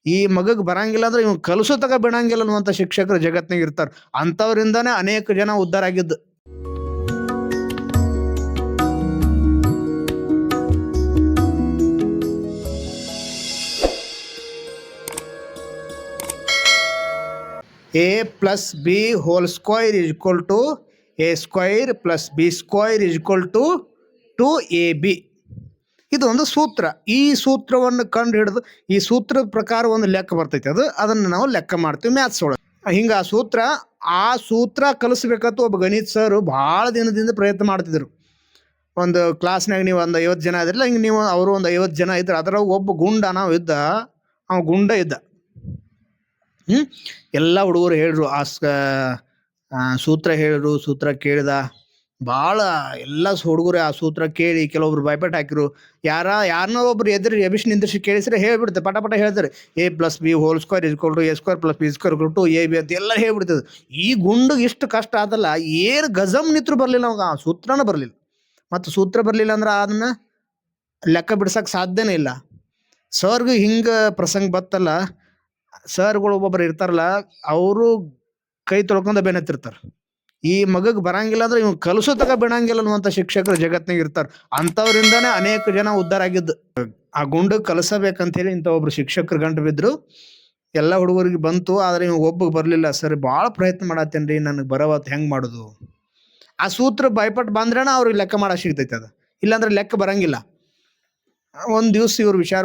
ಈ ಮಗಗೆ ಬರಂಗಿಲ್ಲ ಅಂದ್ರೆ ಇವ್ ಕಲಸೋ ತಗ ಬಿಡಂಗಿಲ್ಲ ಅನ್ನುವಂಥ ಶಿಕ್ಷಕರು ಜಗತ್ನಾಗ ಇರ್ತಾರೆ. ಅಂಥವ್ರಿಂದಾನೇ ಅನೇಕ ಜನ ಉದ್ಧಾರ ಆಗಿದ್ದು. a+b² = a² + b² = 2ab. ಇದು ಒಂದು ಸೂತ್ರ. ಈ ಸೂತ್ರವನ್ನು ಕಂಡು ಹಿಡಿದು ಈ ಸೂತ್ರದ ಪ್ರಕಾರ ಒಂದು ಲೆಕ್ಕ ಬರ್ತೈತಿ. ಅದನ್ನು ನಾವು ಲೆಕ್ಕ ಮಾಡ್ತೀವಿ ಮ್ಯಾಥ್ಸ್ ಒಳಗೆ. ಹಿಂಗೆ ಆ ಸೂತ್ರ ಕಲಿಸ್ಬೇಕಂತ ಒಬ್ಬ ಗಣಿತ ಸರ್ ಭಾಳ ದಿನದಿಂದ ಪ್ರಯತ್ನ ಮಾಡ್ತಿದ್ರು. ಒಂದು ಕ್ಲಾಸ್ನಾಗ ನೀವು ಒಂದು 50 ಜನ ಇದ್ರಲ್ಲ, ಹಿಂಗೆ ನೀವು ಅವರು ಒಂದು 50 ಜನ ಇದ್ರು. ಅದರಾಗ ಒಬ್ಬ ಗುಂಡ ನಾವು ಇದ್ದ, ಅವ ಗುಂಡ ಇದ್ದ. ಎಲ್ಲ ಹುಡುಗರು ಹೇಳಿದ್ರು, ಸೂತ್ರ ಹೇಳಿದ್ರು. ಸೂತ್ರ ಕೇಳಿದ ಭಾಳ ಎಲ್ಲ ಹುಡುಗರು ಆ ಸೂತ್ರ ಕೇಳಿ ಕೆಲವೊಬ್ರು ಭಯಪಟ್ಟು ಹಾಕಿರು. ಯಾರನ್ನೋ ಒಬ್ರು ಎದುರು ಎಬಿಸಿ ನಿಂದಿಸಿ ಕೇಳಿಸಿದ್ರೆ ಹೇಳ್ಬಿಡ್ತಾರೆ, ಪಟ ಪಟ ಹೇಳ್ತಾರೆ. a+b² = a² + b² = 2ab ಅಂತ ಎಲ್ಲ ಹೇಳ್ಬಿಡ್ತದೆ. ಈ ಗುಂಡಿಗೆ ಇಷ್ಟು ಕಷ್ಟ ಆದಲ್ಲ, ಏನು ಗಜಮ್ ನಿತ್ರು ಬರಲಿಲ್ಲ ಅವಾಗ, ಆ ಸೂತ್ರನೂ ಬರಲಿಲ್ಲ. ಮತ್ತು ಸೂತ್ರ ಬರಲಿಲ್ಲ ಅಂದ್ರೆ ಅದನ್ನ ಲೆಕ್ಕ ಬಿಡ್ಸಕ್ಕೆ ಸಾಧ್ಯನೇ ಇಲ್ಲ. ಸರ್ಗೆ ಹಿಂಗೆ ಪ್ರಸಂಗ ಬತ್ತಲ್ಲ, ಸರ್ಗಳು ಒಬ್ಬೊಬ್ಬರು ಇರ್ತಾರಲ್ಲ, ಅವರು ಕೈ ತೊಳ್ಕೊಂಡ ಬೆನ್ನತ್ತಿರ್ತಾರೆ. ಈ ಮಗಗೆ ಬರಂಗಿಲ್ಲ ಅಂದ್ರೆ ಇವ್ ಕಲಸೋ ತಗ ಬಿಡಂಗಿಲ್ಲ ಅನ್ನುವಂಥ ಶಿಕ್ಷಕರು ಜಗತ್ನಾಗ ಇರ್ತಾರೆ. ಅಂಥವ್ರಿಂದಾನೇ ಅನೇಕ ಜನ ಉದ್ಧಾರ ಆಗಿದ್ದು. ಆ ಗುಂಡು ಕಲಿಸಬೇಕಂತೇಳಿ ಇಂಥ ಒಬ್ರು ಶಿಕ್ಷಕರು ಗಂಟು ಬಿದ್ದರು. ಎಲ್ಲ ಹುಡುಗರಿಗೆ ಬಂತು, ಆದರೆ ಇವ್ ಒಬ್ಬಗೆ ಬರಲಿಲ್ಲ. ಸರಿ ಭಾಳ ಪ್ರಯತ್ನ ಮಾಡತ್ತೇನ್ರಿ, ನನಗೆ ಬರವತ್ತು ಹೆಂಗೆ ಮಾಡೋದು? ಆ ಸೂತ್ರ ಭಯಪಟ್ಟು ಬಂದ್ರೇನ ಅವ್ರಿಗೆ ಲೆಕ್ಕ ಮಾಡೋ ಸಿಗ್ತೈತೆ. ಅದು ಇಲ್ಲಾಂದ್ರೆ ಲೆಕ್ಕ ಬರಂಗಿಲ್ಲ. ಒಂದು ದಿವ್ಸ ಇವ್ರು ವಿಚಾರ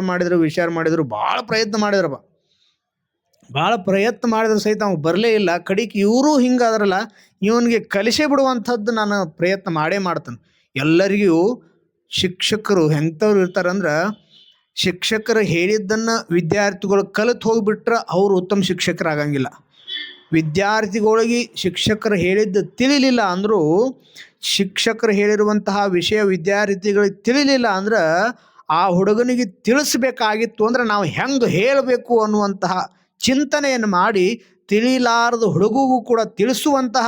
ಮಾಡಿದ್ರು, ಭಾಳ ಪ್ರಯತ್ನ ಮಾಡಿದ್ರಪ್ಪ. ಭಾಳ ಪ್ರಯತ್ನ ಮಾಡಿದ್ರು ಸಹಿತ ಅವ್ನು ಬರಲೇ ಇಲ್ಲ. ಕಡಿಗೆ ಇವರು ಹಿಂಗಾದ್ರಲ್ಲ, ಇವನಿಗೆ ಕಲಿಸೇ ಬಿಡುವಂಥದ್ದು ನಾನು ಪ್ರಯತ್ನ ಮಾಡ್ತಾನೆ. ಎಲ್ಲರಿಗೂ ಶಿಕ್ಷಕರು ಹೆಂಥವ್ರು ಇರ್ತಾರಂದ್ರೆ, ಶಿಕ್ಷಕರು ಹೇಳಿದ್ದನ್ನು ವಿದ್ಯಾರ್ಥಿಗಳು ಕಲಿತು ಹೋಗಿಬಿಟ್ರೆ ಅವರು ಉತ್ತಮ ಶಿಕ್ಷಕರಾಗಂಗಿಲ್ಲ. ವಿದ್ಯಾರ್ಥಿಗಳಿಗೆ ಶಿಕ್ಷಕರು ಹೇಳಿದ್ದು ತಿಳಿಲಿಲ್ಲ ಅಂದರೂ, ಶಿಕ್ಷಕರು ಹೇಳಿರುವಂತಹ ವಿಷಯ ವಿದ್ಯಾರ್ಥಿಗಳಿಗೆ ತಿಳಿಲಿಲ್ಲ ಅಂದ್ರೆ, ಆ ಹುಡುಗನಿಗೆ ತಿಳಿಸ್ಬೇಕಾಗಿತ್ತು ಅಂದ್ರೆ ನಾವು ಹೆಂಗೆ ಹೇಳಬೇಕು ಅನ್ನುವಂತಹ ಚಿಂತನೆಯನ್ನು ಮಾಡಿ ತಿಳಿಲಾರದ ಹುಡುಗಿಗೂ ಕೂಡ ತಿಳಿಸುವಂತಹ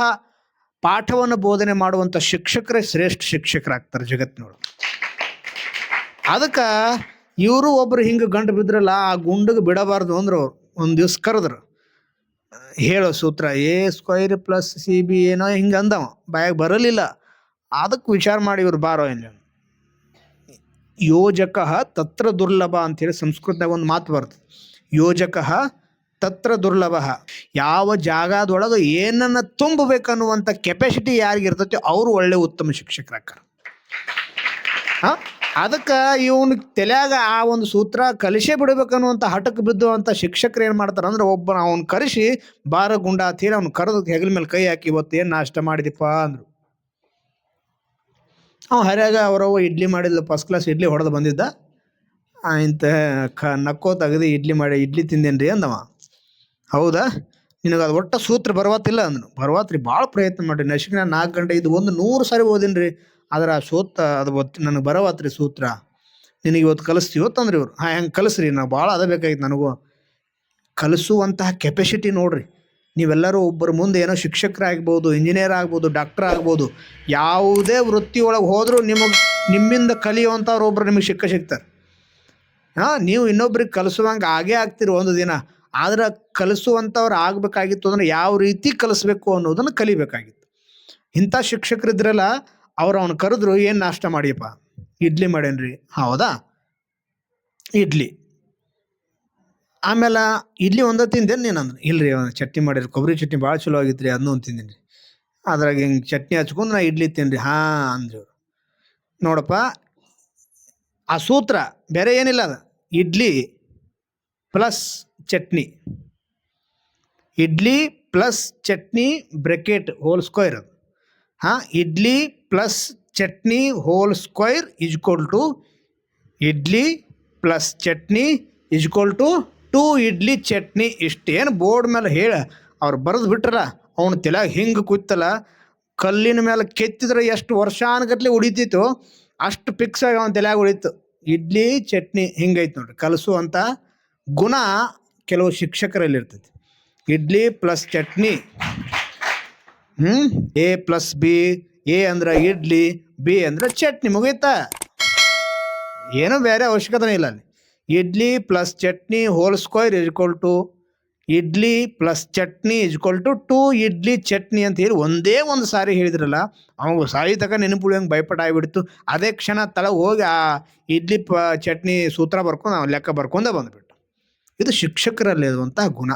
ಪಾಠವನ್ನು ಬೋಧನೆ ಮಾಡುವಂಥ ಶಿಕ್ಷಕರೇ ಶ್ರೇಷ್ಠ ಶಿಕ್ಷಕರಾಗ್ತಾರೆ ಜಗತ್ತಿನೊಳಗೆ. ಅದಕ್ಕೆ ಇವರು ಒಬ್ರು ಹಿಂಗೆ ಗಂಟು ಬಿದ್ರಲ್ಲ, ಆ ಗುಂಡಿಗೆ ಬಿಡಬಾರ್ದು ಅಂದ್ರೆ ಒಂದು ದಿವ್ಸ ಕರೆದ್ರು. ಹೇಳೋ ಸೂತ್ರ a² + cb ಏನೋ ಹಿಂಗೆ ಅಂದವ, ಬಾಯಾಗ ಬರಲಿಲ್ಲ. ಅದಕ್ಕೆ ವಿಚಾರ ಮಾಡಿ ಇವ್ರು ಬಾರೋ ಏನು, ಯೋಜಕ ತತ್ರ ದುರ್ಲಭ ಅಂಥೇಳಿ ಸಂಸ್ಕೃತದಾಗ ಒಂದು ಮಾತು ಬರ್ತದೆ. ಯೋಜಕ ತತ್ರ ದುರ್ಲಭ. ಯಾವ ಜಾಗದೊಳಗೆ ಏನನ್ನು ತುಂಬಬೇಕನ್ನುವಂಥ ಕೆಪಾಸಿಟಿ ಯಾರಿಗಿರ್ತೈತೆ ಅವರು ಒಳ್ಳೆ ಉತ್ತಮ ಶಿಕ್ಷಕರಾಗ್ತಾರೆ. ಅದಕ್ಕೆ ಇವನು ತಲೆಯಾಗ ಆ ಒಂದು ಸೂತ್ರ ಕಲಿಸೇ ಬಿಡಬೇಕನ್ನುವಂಥ ಹಠಕ್ಕೆ ಬಿದ್ದುವಂಥ ಶಿಕ್ಷಕರು ಏನು ಮಾಡ್ತಾರೆ ಅಂದ್ರೆ, ಅವನು ಕರೆಸಿ ಬಾರ ಗುಂಡ ತೀರ ಅವ್ನು ಕರೆದು ಹೆಗಲ ಮೇಲೆ ಕೈ ಹಾಕಿ, ಇವತ್ತು ಏನು ನಾಷ್ಟ ಮಾಡಿದೀಪ ಅಂದರು. ಅವ ಹರ್ಯಾಗ ಅವರವ ಇಡ್ಲಿ ಮಾಡಿದ್ಲು, ಫಸ್ಟ್ ಕ್ಲಾಸ್ ಇಡ್ಲಿ ಹೊಡೆದು ಬಂದಿದ್ದ. ಇಂಥ ನಕ್ಕೋ ತೆಗೆದು ಇಡ್ಲಿ ತಿಂದೇನ್ರಿ ಅಂದವ. ಹೌದಾ, ನಿನಗೆ ಅದು ಒಟ್ಟು ಸೂತ್ರ ಬರವತ್ತಿಲ್ಲ ಅಂದನು. ಬರವತ್ರಿ, ಭಾಳ ಪ್ರಯತ್ನ ಮಾಡಿರಿ, ನಶಿಕಿನ 4 ಗಂಟೆ ಇದು 100 ಸಾರಿ ಓದಿನ್ರಿ, ಆದ್ರೆ ಆ ಸೂತ್ರ ಅದು ನನಗೆ ಬರವತ್ರಿ ಸೂತ್ರ, ನಿನಗೆ ಇವತ್ತು ಕಲಿಸ್ತೀವಿ ಅಂತಂದ್ರಿ ಇವರು. ಹೆಂಗೆ ಕಲಿಸ್ರಿ, ನಾವು ಭಾಳ ಅದ ಬೇಕಾಗಿತ್ತು ನನಗೂ. ಕಲಿಸುವಂತಹ ಕೆಪಾಸಿಟಿ ನೋಡ್ರಿ. ನೀವೆಲ್ಲರೂ ಒಬ್ಬರ ಮುಂದೆ ಏನೋ ಶಿಕ್ಷಕರಾಗ್ಬೋದು, ಇಂಜಿನಿಯರ್ ಆಗ್ಬೋದು, ಡಾಕ್ಟರ್ ಆಗ್ಬೋದು, ಯಾವುದೇ ವೃತ್ತಿಯೊಳಗೆ ಹೋದರೂ ನಿಮ್ಮಿಂದ ಕಲಿಯುವಂಥವ್ರು ಒಬ್ಬರು ನಿಮಗೆ ಸಿಗ್ತಾರೆ. ನೀವು ಇನ್ನೊಬ್ರಿಗೆ ಕಲಿಸುವಂಗೆ ಆಗೇ ಆಗ್ತೀರಿ ಒಂದು ದಿನ. ಆದ್ರೆ ಕಲಿಸುವಂಥವ್ರು ಆಗಬೇಕಾಗಿತ್ತು ಅಂದ್ರೆ ಯಾವ ರೀತಿ ಕಲಿಸ್ಬೇಕು ಅನ್ನೋದನ್ನು ಕಲಿಬೇಕಾಗಿತ್ತು. ಇಂಥ ಶಿಕ್ಷಕರಿದ್ರಲ್ಲ, ಅವನು ಕರೆದ್ರು, ಏನು ನಾಷ್ಟ ಮಾಡಿಯಪ್ಪ? ಇಡ್ಲಿ ಮಾಡೇನ್ರಿ. ಹೌದಾ, ಇಡ್ಲಿ. ಆಮೇಲೆ ಇಡ್ಲಿ ಒಂದ ತಿಂದೇನು ನೀನು ಅಂದ್ರು. ಇಲ್ರಿ, ಚಟ್ನಿ ಮಾಡಿರಿ, ಕೊಬ್ಬರಿ ಚಟ್ನಿ ಭಾಳ ಚಲೋ ಆಗಿತ್ತು ರೀ, ಅದನ್ನೂ ಒಂದು ತಿಂದೀನಿ ರೀ. ಅದ್ರಾಗ ಹಿಂಗೆ ಚಟ್ನಿ ಹಚ್ಕೊಂಡು ನಾ ಇಡ್ಲಿ ತಿನ್ರಿ. ಅಂದ್ರು. ನೋಡಪ್ಪ, ಆ ಸೂತ್ರ ಬೇರೆ ಏನಿಲ್ಲ, ಅದು idli plus chutney, idli plus chutney bracket (2) ಅದು. Idli plus chutney (2) idli plus chutney = 2 idli chutney. ಇಷ್ಟೇನು ಬೋರ್ಡ್ ಮೇಲೆ ಅವ್ರು ಬರೆದು ಬಿಟ್ರಲ್ಲ, ಅವನು ತಲೆಯಾಗ ಹಿಂಗೆ ಕೂತಲ್ಲ, ಕಲ್ಲಿನ ಮೇಲೆ ಕೆತ್ತಿದ್ರೆ ಎಷ್ಟು ವರ್ಷಾನುಗಟ್ಲೆ ಉಳಿತಿತ್ತು ಅಷ್ಟು ಫಿಕ್ಸ್ ಆಗಿ ಅವನ ತಲೆಯಾಗ ಉಳಿತು. ಇಡ್ಲಿ ಚಟ್ನಿ ಹಿಂಗೈತೆ ನೋಡ್ರಿ. ಕಲಿಸುವಂಥ ಗುಣ ಕೆಲವು ಶಿಕ್ಷಕರಲ್ಲಿ ಇರ್ತೈತಿ. Idli plus chutney, a+b, A ಅಂದ್ರೆ ಇಡ್ಲಿ, ಬಿ ಅಂದ್ರೆ ಚಟ್ನಿ, ಮುಗೀತಾ. ಏನೂ ಬೇರೆ ಅವಶ್ಯಕತೆ ಇಲ್ಲ ಅಲ್ಲಿ. Idli plus chutney whole square is equal to idli plus chutney is equal to 2 idli chutney ಅಂತ ಹೇಳಿ ಒಂದೇ ಒಂದು ಸಾರಿ ಹೇಳಿದ್ರಲ್ಲ, ಅವಾಗ ಸಾಯಿ ತಕ ನೆನಪುಳಿಯಂಗೆ ಭಯಪಟ್ಟ ಆಗಿಬಿಡ್ತು. ಅದೇ ಕ್ಷಣ ತಳ ಹೋಗಿ ಆ ಇಡ್ಲಿ ಚಟ್ನಿ ಸೂತ್ರ ಬರ್ಕೊಂಡು ಲೆಕ್ಕ ಬರ್ಕೊಂಡೇ ಬಂದುಬಿಟ್ಟು. ಇದು ಶಿಕ್ಷಕರಲ್ಲಿ ಇರುವಂತಹ ಗುಣ.